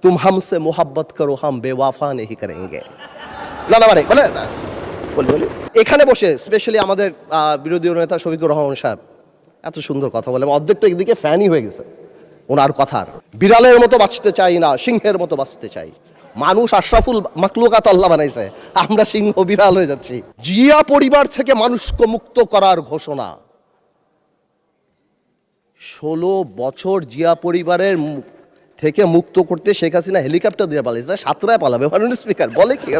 तुम हमसे मोहब्बत करो हम बेवाफा नहीं करेंगे। না না মানে বলে বলি এখানে বসে স্পেশালি আমাদের বিরোধী নেতা শফিকুর রহমান সাহেব এত সুন্দর কথা বলে, অর্ধেক তো একদিকে ফ্যানই হয়ে গেছে ওনার কথার। বিড়ালের মতো বাঁচতে চাই না, সিংহের মতো বাঁচতে চাই। মানুষ আশরাফুল মাখলুকাত আল্লাহ বানাইছে, আমরা সিংহ বিড়াল হয়ে যাচ্ছি। জিয়া পরিবার থেকে মানুষকে মুক্ত করার ঘোষণা। 16 বছর জিয়া পরিবারের থেকে মুক্ত করতে শেখ হাসিনা হেলিকপ্টার দিয়ে পালিয়েছে, সাতরায় পালাবে মাননীয় স্পিকার বলে কি?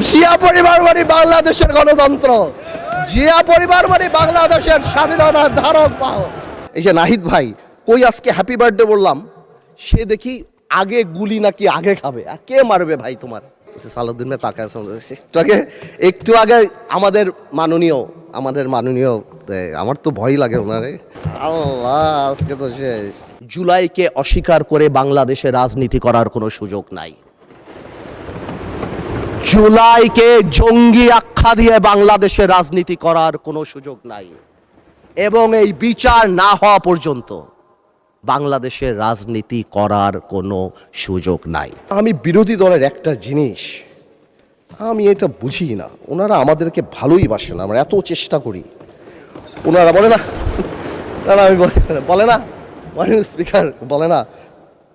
জিয়া পরিবার মানে বাংলাদেশের গণতন্ত্র, জিয়া পরিবার মানে বাংলাদেশের স্বাধীনতার ধারক বাহক। এই যে নাহিদ ভাই কই আজকে হ্যাপি বার্থডে বললাম, সে দেখি আগে গুলি নাকি আগে খাবে। কে মারবে ভাই তোমার? সালাউদ্দিন ভাই তাকায় একটু আগে আমাদের মাননীয় আমার তো ভয় লাগে ওনারে। আল্লাহ আজকে তো শেষ। জুলাইকে অস্বীকার করে বাংলাদেশে রাজনীতি করার কোনো সুযোগ নাই। জুলাইকে জঙ্গি আখ্যা দিয়ে বাংলাদেশে রাজনীতি করার কোনো সুযোগ নাই, এবং এই বিচার না হওয়া পর্যন্ত বাংলাদেশের রাজনীতি করার কোনো সুযোগ নাই। আমি বিরোধী দলের একটা জিনিস আমি এটা বুঝি না, ওনারা আমাদেরকে ভালোই বাসে না, আমরা এত চেষ্টা করি, ওনারা বলে না আমি বলে না মাননীয় স্পিকার বলে না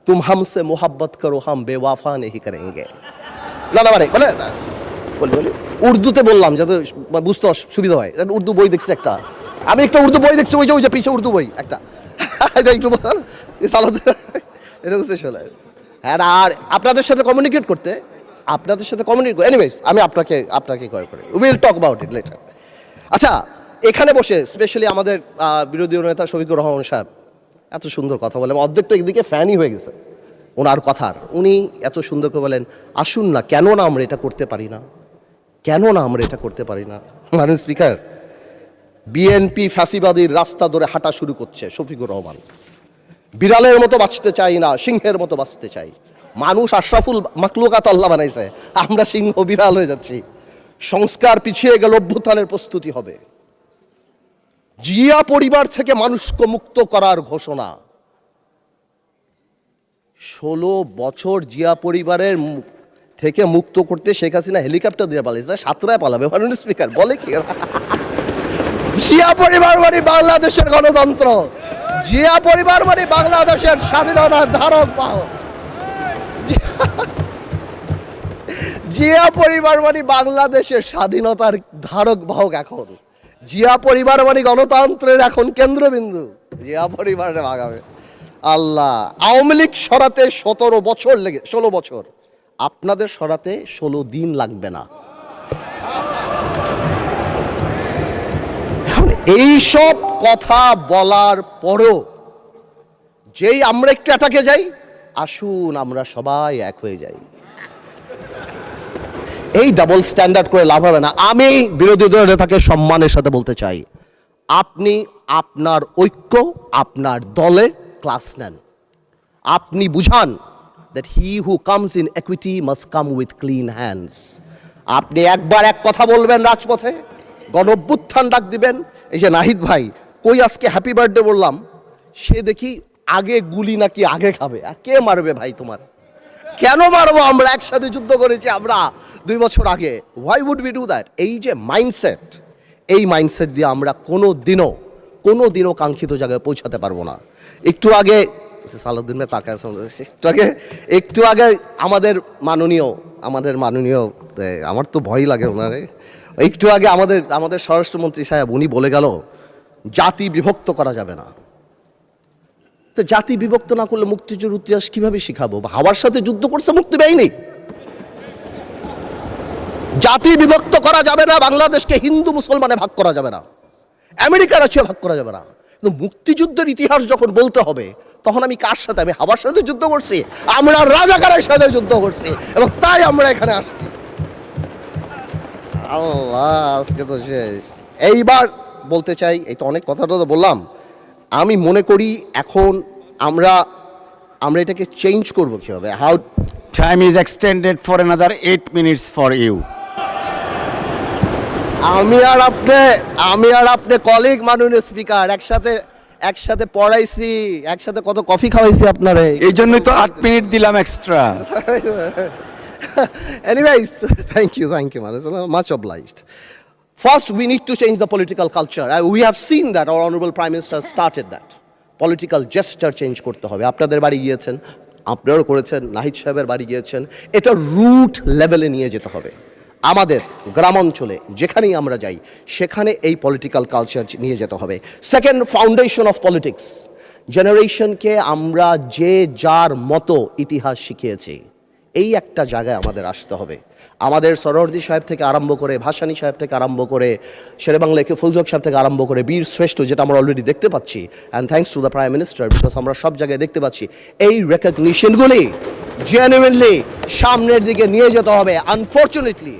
তুম হামসে মোহাব্বত করো হাম বেওয়াফা নেহি করেঙ্গে। না মানে বলি উর্দুতে বললাম যাতে বুঝতে সুবিধা হয়। উর্দু বই দেখছি একটা, আমি একটা উর্দু বই দেখছি, ওই যে পিছিয়ে উর্দু বই একটা একটু হ্যাঁ। আর আপনাদের সাথে কমিউনিকেট করতে এনিওয়েজ আমি আপনাকে কল করি, will talk about it later. আচ্ছা, এখানে বসে স্পেশালি আমাদের বিরোধী নেতা শফিকুর রহমান সাহেব এত সুন্দর কথা বলে, অর্ধেক তো একদিকে ফ্যানই হয়ে গেছে ওনার কথার। উনি এত সুন্দর করে বলেন, আসুন না, কেন না আমরা এটা করতে পারি না, মাননীয় স্পিকার বিএনপি ফ্যাসিবাদীর রাস্তা ধরে হাঁটা শুরু করছে শফিকুর রহমান। বিড়ালের মতো বাঁচতে চাই না, সিংহের মতো বাঁচতে চাই। মানুষ আশরাফুল মাখলুকাত আল্লাহ বানাইছে, আমরা সিংহ বিড়াল হয়ে যাচ্ছি। সংস্কার পিছিয়ে গেল, অভ্যুত্থানের প্রস্তুতি হবে। জিয়া পরিবার থেকে মানুষকে মুক্ত করার ঘোষণা। 16 বছর জিয়া পরিবারের থেকে মুক্ত করতে শেখ হাসিনা হেলিকপ্টার দিয়ে পালিয়েছে, সাতরায় পালাবে মাননীয় স্পিকার বলে কি? জিয়া পরিবার মানে বাংলাদেশের গণতন্ত্র, জিয়া পরিবার মানে বাংলাদেশের স্বাধীনতার ধারক বাহক। জিয়া পরিবার মানে বাংলাদেশের স্বাধীনতার ধারক বাহক। এখন জিয়া পরিবার মানে গণতন্ত্রের এখন কেন্দ্রবিন্দু। জিয়া পরিবারে ভাগাবে আল্লাহ। আওয়ামী লীগ সরাতে 16 বছর, আপনাদের সরাতে 16 দিন লাগবে না। এইসব কথা বলার পরও যেই আমরা একটু অ্যাটাকে যাই, আসুন আমরা সবাই এক হয়ে যাই, এই ডাবল স্ট্যান্ডার্ড করে লাভ হবে না। আমি বিরোধী দলের নেতাকে সম্মানের সাথে বলতে চাই, আপনি আপনার ঐক্য আপনার দলে ক্লাস নেন। আপনি বুঝান that he who comes in equity must come with clean hands. আপনি একবার এক কথা বলবেন রাজপথে, গণঅভ্যুত্থান ডাক দিবেন। এই যে নাহিদ ভাই কই আজকে হ্যাপি বার্থডে বললাম, সে দেখি আগে গুলি নাকি আগে খাবে। কে মারবে ভাই তোমার? কেন মারবো? আমরা একসাথে যুদ্ধ করেছি আমরা 2 বছর আগে। Why would we do that? এই যে মাইন্ডসেট, এই মাইন্ডসেট দিয়ে আমরা কোনোদিনও কাঙ্ক্ষিত জায়গায় পৌঁছাতে পারবো না। একটু আগে সালাউদ্দিন ভাই তাকায় একটু আগে আমাদের মাননীয় আমার তো ভয় লাগে ওনারে। একটু আগে আমাদের স্বরাষ্ট্রমন্ত্রী সাহেব উনি বলে গেল জাতি বিভক্ত করা যাবে না। তো জাতি বিভক্ত না করলে মুক্তিযুদ্ধের ইতিহাস কিভাবে শিখাবো? হাওয়ার সাথে যুদ্ধ করছে মুক্তি বাহিনী। জাতি বিভক্ত করা যাবে না, বাংলাদেশকে হিন্দু মুসলমানে ভাগ করা যাবে না, আমেরিকা রাশিয়া ভাগ করা যাবে না। কিন্তু মুক্তিযুদ্ধের ইতিহাস যখন বলতে হবে, তখন আমি কার সাথে? আমি হাওয়ার সাথে যুদ্ধ করছি, আমরা রাজাকারের সাথে যুদ্ধ করছি, এবং তাই আমরা এখানে আসছি। আল্লাহ আজকে তো শেষ। এইবার বলতে চাই, এই তো অনেক কথাটা তো বললাম, আমি মনে করি এখন আমরা এটাকে চেঞ্জ করবো কিভাবে? How time is extended for another 8 minutes for you. আমি আর আপনি কলিগ মাননীয় স্পিকার একসাথে একসাথে পড়াইছি, একসাথে কত কফি খাওয়াইছি আপনারে। এই জন্যই তো 8 মিনিট দিলাম extra. Anyways, thank you, man. It's much obliged. First, we need to change the political culture. We have seen that our honorable Prime Minister started that. Political gesture change করতে হবে। আপনাদের বাড়ি গিয়েছেন, আপনারাও করেছেন, নাহিদ সাহেবের বাড়ি গিয়েছেন। এটা রুট লেভেলে নিয়ে যেতে হবে। আমাদের গ্রামাঞ্চলে যেখানেই আমরা যাই সেখানে এই পলিটিক্যাল কালচার নিয়ে যেতে হবে। Second, foundation of politics. জেনারেশনকে আমরা যে যার মতো ইতিহাস শিখিয়েছি, এই একটা জায়গায় আমাদের আসতে হবে। আমাদের সরোয়ার্দী সাহেব থেকে আরম্ভ করে, ভাসানী সাহেব থেকে আরম্ভ করে, শেরেবাংলা একে ফুলজক সাহেব থেকে আরম্ভ করে বীর শ্রেষ্ঠ, যেটা আমরা অলরেডি দেখতে পাচ্ছি, and thanks to the prime minister, because আমরা সব জায়গায় দেখতে পাচ্ছি এই রেকগনিশনগুলি জেনুইনলি সামনের দিকে নিয়ে যেতে হবে। আনফর্চুনেটলি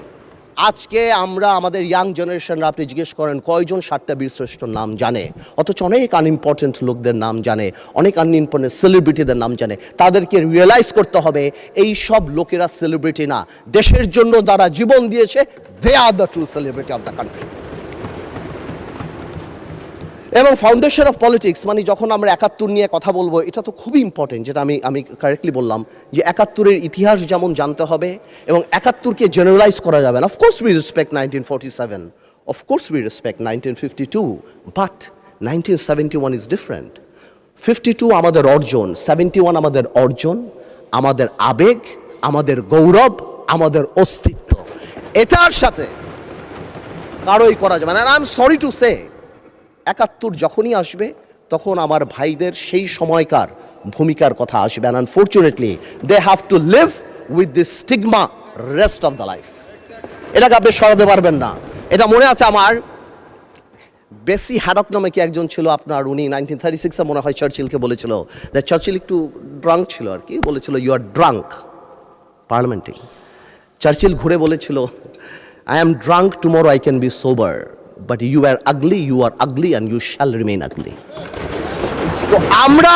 আজকে আমরা আমাদের ইয়াং জেনারেশনরা, আপনি জিজ্ঞেস করেন কয়জন 7টা বীরশ্রেষ্ঠর নাম জানে, অথচ অনেক আনইম্পর্টেন্ট লোকদের নাম জানে, অনেক আনইম্পর্টেন্ট সেলিব্রিটিদের নাম জানে। তাদেরকে রিয়েলাইজ করতে হবে এই সব লোকেরা সেলিব্রিটি না, দেশের জন্য যারা জীবন দিয়েছে, they are the true celebrity of the country. এবং ফাউন্ডেশন অফ পলিটিক্স মানে যখন আমরা 71 নিয়ে কথা বলবো, এটা তো খুবই ইম্পর্টেন্ট, যেটা আমি কারেক্টলি বললাম যে 71-এর ইতিহাস যেমন জানতে হবে এবং 71-কে জেনারেলাইজ করা যাবে না। Of course we respect 1947, of course we respect 1952, but 1971 is different. 52 আমাদের অর্জন, 71 আমাদের অর্জন, আমাদের আবেগ, আমাদের গৌরব, আমাদের অস্তিত্ব। এটার সাথে কারোই করা যাবে না। I am sorry to say, 71 যখনই আসবে তখন আমার ভাইদের সেই সময়কার ভূমিকার কথা আসবে। And unfortunately they have to live with this stigma rest of the life. এটাকে আপনি সরাতে পারবেন না। এটা মনে আছে আমার, বেসি হ্যাডক নামে কি একজন ছিল আপনার, উনি 1936-এ মনে হয় চার্চিলকে বলেছিল, যে চার্চিল একটু ড্রাঙ্ক ছিল আর কি, বলেছিল ইউ আর ড্রাঙ্ক পার্লামেন্টে। চার্চিল ঘুরে বলেছিল I am drunk, tomorrow I can be sober, but you are ugly and you shall remain ugly. তো আমরা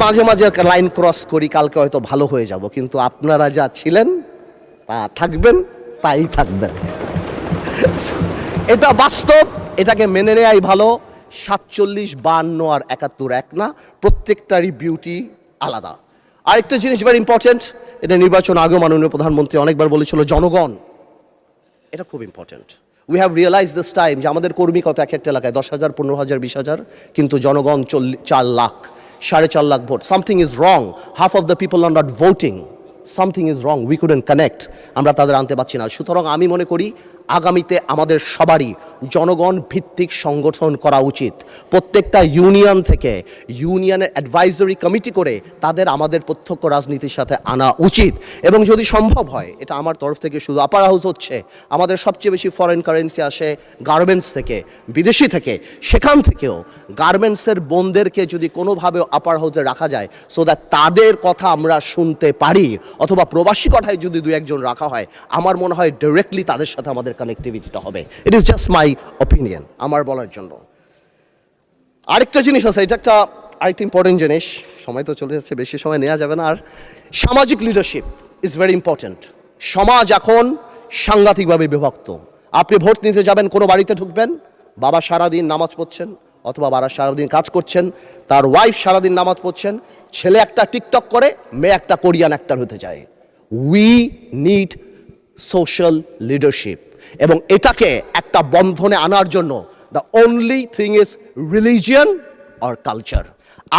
মাঝে মাঝে লাইন ক্রস করি, কালকে হয়তো ভালো হয়ে যাব, কিন্তু আপনারা যা ছিলেন তা থাকবেন, তাই থাকবেন। এটা বাস্তব, এটাকে মেনে নেওয়াই ভালো। 47, 52 আর 71 এক না, প্রত্যেকটারই বিউটি আলাদা। আরেকটা জিনিস ভেরি ইম্পর্টেন্ট, এটা নির্বাচন আগেও মাননীয় প্রধানমন্ত্রী অনেকবার বলেছিল, জনগণ। এটা খুব important. We have realise this time যে আমাদের কর্মী কত এক একটা এলাকায় 10,000, 15,000, 20,000, কিন্তু জনগণ 4 lakh, 4.5 lakh vote. Something is wrong, half of the people are not voting, something is wrong, we couldn't connect, আমরা তাদের আনতে পারছি না। সুতরাং আমি মনে করি আগামীতে আমাদের সবারই জনগণ ভিত্তিক সংগঠন করা উচিত। প্রত্যেকটা ইউনিয়ন থেকে ইউনিয়নের অ্যাডভাইজরি কমিটি করে তাদের আমাদের প্রত্যক্ষ রাজনীতির সাথে আনা উচিত। এবং যদি সম্ভব হয়, এটা আমার তরফ থেকে শুধু, আপার হাউস হচ্ছে আমাদের সবচেয়ে বেশি ফরেন কারেন্সি আসে গার্মেন্টস থেকে, বিদেশি থেকে, সেখান থেকেও গার্মেন্টসের বোনদেরকে যদি কোনোভাবে আপার হাউসে রাখা যায়, সো দ্যাট তাদের কথা আমরা শুনতে পারি, অথবা প্রবাসী কথায় যদি 2-1 জন রাখা হয়, আমার মনে হয় ডিরেক্টলি তাদের সাথে আমাদের কানেক্টিভিটিটা হবে। It is just my opinion, আমার বলার জন্য। আরেকটা জিনিস আছে, এটা আরেকটা ইম্পর্টেন্ট জিনিস, সময় তো চলে যাচ্ছে, বেশি সময় নেওয়া যাবে না। আর সামাজিক লিডারশিপ ইজ ভেরি ইম্পর্টেন্ট। সমাজ এখন সাংঘাতিকভাবে বিভক্ত। আপনি ভোট নিতে যাবেন, কোনো বাড়িতে ঢুকবেন, বাবা সারাদিন নামাজ পড়ছেন, অথবা বাবা সারাদিন কাজ করছেন, তার ওয়াইফ সারাদিন নামাজ পড়ছেন, ছেলে একটা টিকটক করে, মেয়ে একটা কোরিয়ান অ্যাক্টর হতে চায়। উই নিড সোশ্যাল লিডারশিপ, এবং এটাকে একটা বন্ধনে আনার জন্য the only thing is religion or culture.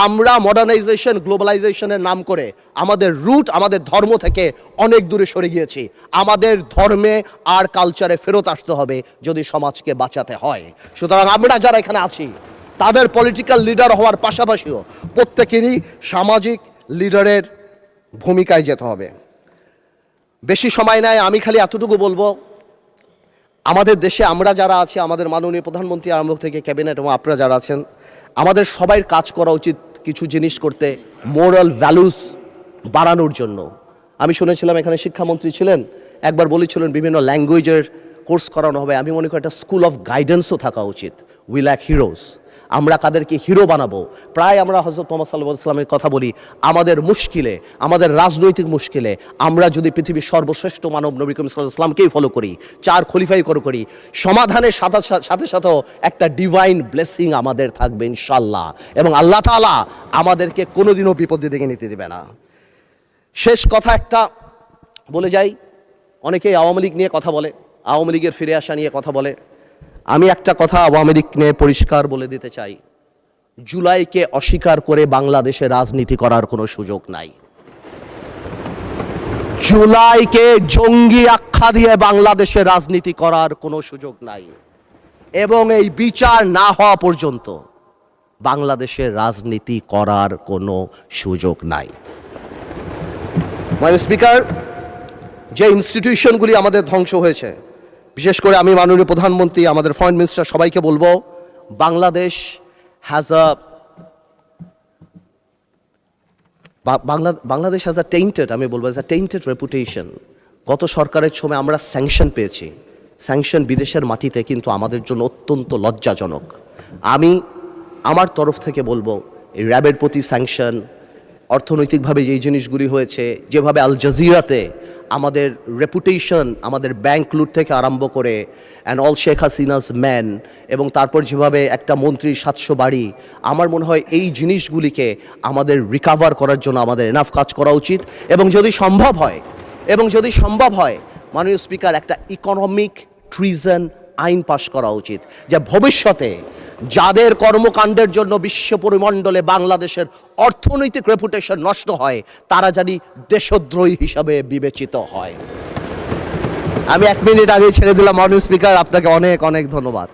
আমরা মডার্নাইজেশন, গ্লোবালাইজেশনের নাম করে আমাদের রুট, আমাদের ধর্ম থেকে অনেক দূরে সরে গিয়েছি। আমাদের ধর্মে আর কালচারে ফেরত আসতে হবে যদি সমাজকে বাঁচাতে হয়। সুতরাং আমরা যারা এখানে আছি, তাদের পলিটিক্যাল লিডার হওয়ার পাশাপাশিও প্রত্যেকেরই সামাজিক লিডারের ভূমিকায় যেতে হবে। বেশি সময় নাই, আমি খালি এতটুকু বলবো, আমাদের দেশে আমরা যারা আছি, আমাদের মাননীয় প্রধানমন্ত্রী আরম্ভ থেকে ক্যাবিনেট এবং আপনারা যারা আছেন, আমাদের সবাই কাজ করা উচিত কিছু জিনিস করতে, মোরাল ভ্যালুস বাড়ানোর জন্য। আমি শুনেছিলাম এখানে শিক্ষামন্ত্রী ছিলেন, একবার বলেছিলেন বিভিন্ন ল্যাঙ্গুয়েজের কোর্স করানো হবে। আমি মনে করি একটা স্কুল অফ গাইডেন্সও থাকা উচিত। We lack heroes. আমরা কাদেরকে হিরো বানাবো। প্রায় আমরা হযরত মুহাম্মদ সাল্লাল্লাহু আলাইহি ওয়াসাল্লামের কথা বলি, আমাদের মুশকিলে, আমাদের রাজনৈতিক মুশকিলে আমরা যদি পৃথিবীর সর্বশ্রেষ্ঠ মানব নবী করিম সাল্লাল্লাহু আলাইহি ওয়াসাল্লামকেই ফলো করি, 4 খলিফাই করি, সমাধানের সাথে সাথেও একটা ডিভাইন ব্লেসিং আমাদের থাকবে ইনশাআল্লাহ, এবং আল্লাহ তাআলা আমাদেরকে কোনোদিনও বিপদে ডেকে নিতে দেবে না। শেষ কথা একটা বলে যাই, অনেকেই আওয়ামী লীগ নিয়ে কথা বলে, আওয়ামী লীগের ফিরে আসা নিয়ে কথা বলে। আমি একটা কথা আওয়ামী লীগ নিয়ে পরিষ্কার বলে দিতে চাই, জুলাইকে অস্বীকার করে বাংলাদেশে রাজনীতি করার কোনো সুযোগ নাই। জুলাইকে জঙ্গি আখ্যা দিয়ে বাংলাদেশে রাজনীতি করার কোনো সুযোগ নাই, এবং এই বিচার না হওয়া পর্যন্ত বাংলাদেশে রাজনীতি করার কোনো সুযোগ নাই। মাননীয় স্পিকার, যে ইনস্টিটিউশনগুলি আমাদের ধ্বংস হয়েছে, বিশেষ করে আমি মাননীয় প্রধানমন্ত্রী, আমাদের ফরেন মিনিস্টার সবাইকে বলবো, বাংলাদেশ হ্যাজ আ টেইন্টেড, আমি বলবো অ্যাজ আ টেইন্টেড রেপুটেশন। গত সরকারের সময় আমরা স্যাংশন পেয়েছি, স্যাংশন বিদেশের মাটিতে, কিন্তু আমাদের জন্য অত্যন্ত লজ্জাজনক। আমি আমার তরফ থেকে বলবো, এই র্যাবের প্রতি স্যাংশন, অর্থনৈতিকভাবে যেই জিনিসগুলি হয়েছে, যেভাবে আল জাজিরাতে আমাদের রেপুটেশন, আমাদের ব্যাংক লুট থেকে আরম্ভ করে and all Sheikh Hasina's man, এবং তারপর যেভাবে একটা মন্ত্রীর 700 বাড়ি, আমার মনে হয় এই জিনিসগুলিকে আমাদের রিকাভার করার জন্য আমাদের এনাফ কাজ করা উচিত। এবং যদি সম্ভব হয় মাননীয় স্পিকার, একটা ইকোনমিক ট্রিজন আইন পাশ করা উচিত, যে ভবিষ্যতে যাদের কর্মকাণ্ডের জন্য বিশ্ব পরিমণ্ডলে বাংলাদেশের অর্থনৈতিক রেপুটেশন নষ্ট হয়, তারা জানি দেশদ্রোহী হিসাবে বিবেচিত হয়। আমি 1 মিনিট আগে ছেড়ে দিলাম মাননীয় স্পিকার, আপনাকে অনেক অনেক ধন্যবাদ।